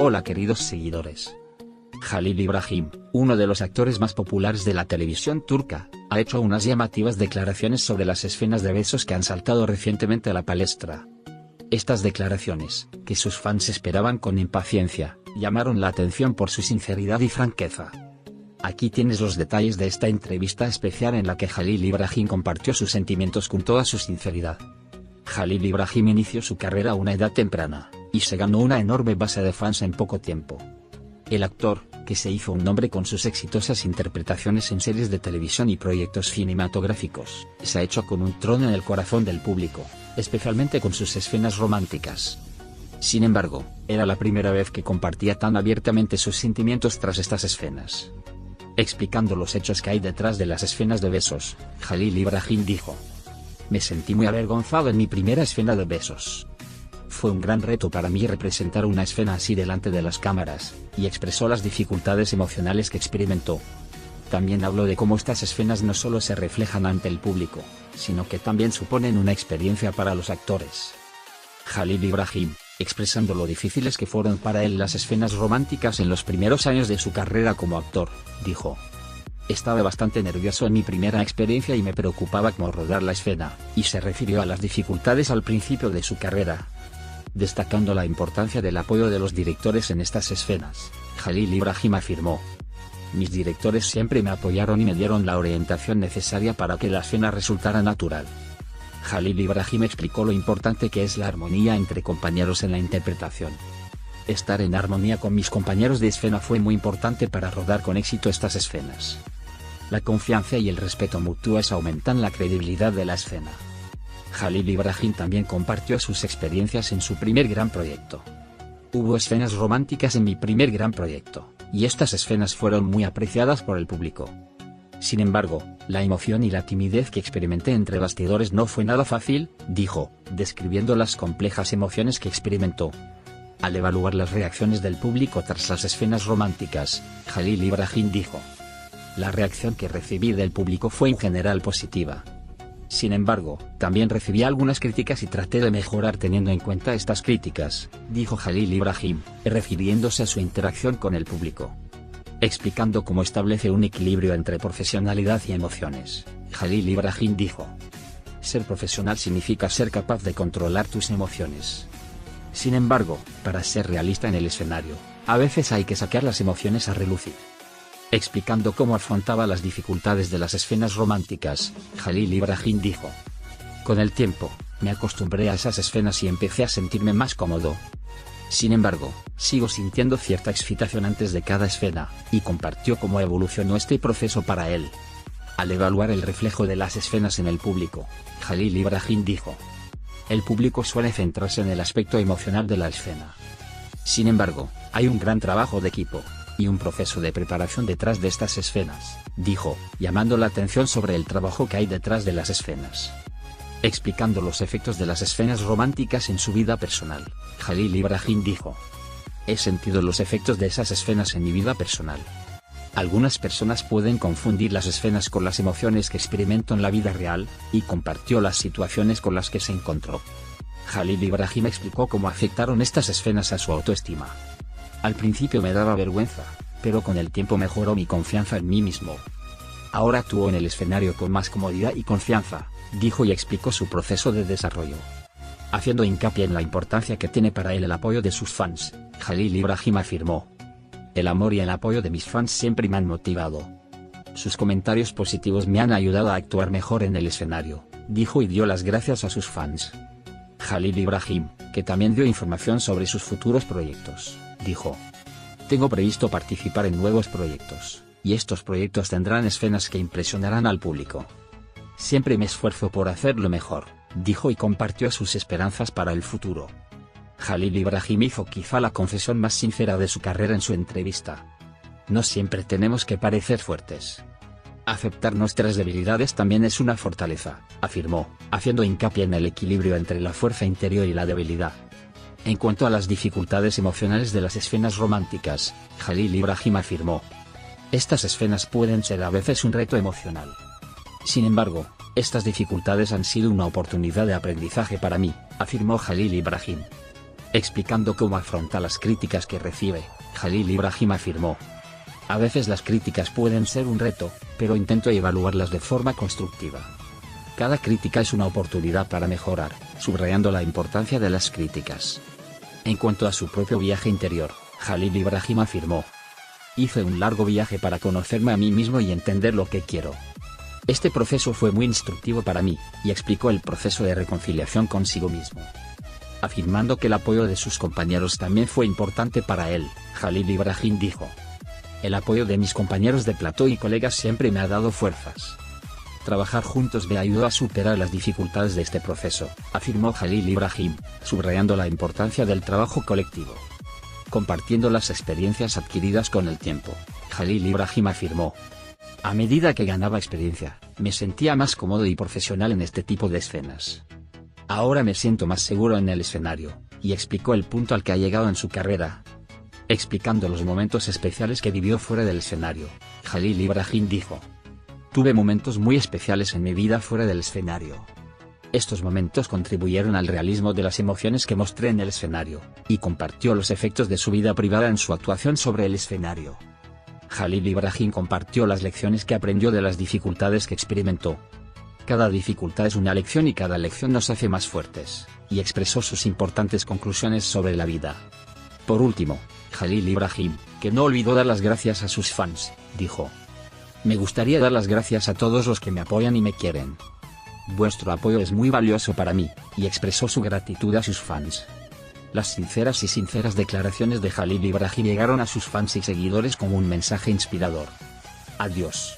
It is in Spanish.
Hola queridos seguidores. Halil İbrahim, uno de los actores más populares de la televisión turca, ha hecho unas llamativas declaraciones sobre las escenas de besos que han saltado recientemente a la palestra. Estas declaraciones, que sus fans esperaban con impaciencia, llamaron la atención por su sinceridad y franqueza. Aquí tienes los detalles de esta entrevista especial en la que Halil İbrahim compartió sus sentimientos con toda su sinceridad. Halil İbrahim inició su carrera a una edad temprana, y se ganó una enorme base de fans en poco tiempo. El actor, que se hizo un nombre con sus exitosas interpretaciones en series de televisión y proyectos cinematográficos, se ha hecho con un trono en el corazón del público, especialmente con sus escenas románticas. Sin embargo, era la primera vez que compartía tan abiertamente sus sentimientos tras estas escenas. Explicando los hechos que hay detrás de las escenas de besos, Halil İbrahim dijo: "Me sentí muy avergonzado en mi primera escena de besos. Fue un gran reto para mí representar una escena así delante de las cámaras", y expresó las dificultades emocionales que experimentó. También habló de cómo estas escenas no solo se reflejan ante el público, sino que también suponen una experiencia para los actores. Halil İbrahim, expresando lo difíciles que fueron para él las escenas románticas en los primeros años de su carrera como actor, dijo: "Estaba bastante nervioso en mi primera experiencia y me preocupaba cómo rodar la escena", y se refirió a las dificultades al principio de su carrera. Destacando la importancia del apoyo de los directores en estas escenas, Halil İbrahim afirmó: "Mis directores siempre me apoyaron y me dieron la orientación necesaria para que la escena resultara natural". Halil İbrahim explicó lo importante que es la armonía entre compañeros en la interpretación. "Estar en armonía con mis compañeros de escena fue muy importante para rodar con éxito estas escenas. La confianza y el respeto mutuos aumentan la credibilidad de la escena". Halil İbrahim también compartió sus experiencias en su primer gran proyecto. "Hubo escenas románticas en mi primer gran proyecto, y estas escenas fueron muy apreciadas por el público. Sin embargo, la emoción y la timidez que experimenté entre bastidores no fue nada fácil", dijo, describiendo las complejas emociones que experimentó. Al evaluar las reacciones del público tras las escenas románticas, Halil İbrahim dijo: "La reacción que recibí del público fue en general positiva. Sin embargo, también recibí algunas críticas y traté de mejorar teniendo en cuenta estas críticas", dijo Halil İbrahim, refiriéndose a su interacción con el público. Explicando cómo establece un equilibrio entre profesionalidad y emociones, Halil İbrahim dijo: "Ser profesional significa ser capaz de controlar tus emociones. Sin embargo, para ser realista en el escenario, a veces hay que sacar las emociones a relucir". Explicando cómo afrontaba las dificultades de las escenas románticas, Halil İbrahim dijo: "Con el tiempo, me acostumbré a esas escenas y empecé a sentirme más cómodo. Sin embargo, sigo sintiendo cierta excitación antes de cada escena", y compartió cómo evolucionó este proceso para él. Al evaluar el reflejo de las escenas en el público, Halil İbrahim dijo: "El público suele centrarse en el aspecto emocional de la escena. Sin embargo, hay un gran trabajo de equipo y un proceso de preparación detrás de estas escenas", dijo, llamando la atención sobre el trabajo que hay detrás de las escenas. Explicando los efectos de las escenas románticas en su vida personal, Halil İbrahim dijo: "He sentido los efectos de esas escenas en mi vida personal. Algunas personas pueden confundir las escenas con las emociones que experimento en la vida real", y compartió las situaciones con las que se encontró. Halil İbrahim explicó cómo afectaron estas escenas a su autoestima. "Al principio me daba vergüenza, pero con el tiempo mejoró mi confianza en mí mismo. Ahora actúo en el escenario con más comodidad y confianza", dijo y explicó su proceso de desarrollo. Haciendo hincapié en la importancia que tiene para él el apoyo de sus fans, Halil İbrahim afirmó: "El amor y el apoyo de mis fans siempre me han motivado. Sus comentarios positivos me han ayudado a actuar mejor en el escenario", dijo y dio las gracias a sus fans. Halil İbrahim, que también dio información sobre sus futuros proyectos, dijo: "Tengo previsto participar en nuevos proyectos, y estos proyectos tendrán escenas que impresionarán al público. Siempre me esfuerzo por hacerlo mejor", dijo y compartió sus esperanzas para el futuro. Halil İbrahim hizo quizá la confesión más sincera de su carrera en su entrevista: "No siempre tenemos que parecer fuertes. Aceptar nuestras debilidades también es una fortaleza", afirmó, haciendo hincapié en el equilibrio entre la fuerza interior y la debilidad. En cuanto a las dificultades emocionales de las escenas románticas, Halil İbrahim afirmó: "Estas escenas pueden ser a veces un reto emocional. Sin embargo, estas dificultades han sido una oportunidad de aprendizaje para mí", afirmó Halil İbrahim. Explicando cómo afronta las críticas que recibe, Jalil Ibrahim afirmó: "A veces las críticas pueden ser un reto, pero intento evaluarlas de forma constructiva. Cada crítica es una oportunidad para mejorar", subrayando la importancia de las críticas. En cuanto a su propio viaje interior, Jalil Ibrahim afirmó: "Hice un largo viaje para conocerme a mí mismo y entender lo que quiero. Este proceso fue muy instructivo para mí", y explicó el proceso de reconciliación consigo mismo. Afirmando que el apoyo de sus compañeros también fue importante para él, Jalil Ibrahim dijo: "El apoyo de mis compañeros de plató y colegas siempre me ha dado fuerzas. Trabajar juntos me ayudó a superar las dificultades de este proceso", afirmó Jalil Ibrahim, subrayando la importancia del trabajo colectivo. Compartiendo las experiencias adquiridas con el tiempo, Jalil Ibrahim afirmó: "A medida que ganaba experiencia, me sentía más cómodo y profesional en este tipo de escenas. Ahora me siento más seguro en el escenario", y explicó el punto al que ha llegado en su carrera. Explicando los momentos especiales que vivió fuera del escenario, Jalil Ibrahim dijo: "Tuve momentos muy especiales en mi vida fuera del escenario. Estos momentos contribuyeron al realismo de las emociones que mostré en el escenario", y compartió los efectos de su vida privada en su actuación sobre el escenario. Jalil Ibrahim compartió las lecciones que aprendió de las dificultades que experimentó. "Cada dificultad es una lección y cada lección nos hace más fuertes", y expresó sus importantes conclusiones sobre la vida. Por último, Jalil Ibrahim, que no olvidó dar las gracias a sus fans, dijo: "Me gustaría dar las gracias a todos los que me apoyan y me quieren. Vuestro apoyo es muy valioso para mí", y expresó su gratitud a sus fans. Las sinceras declaraciones de Jalil Ibrahim llegaron a sus fans y seguidores como un mensaje inspirador. Adiós.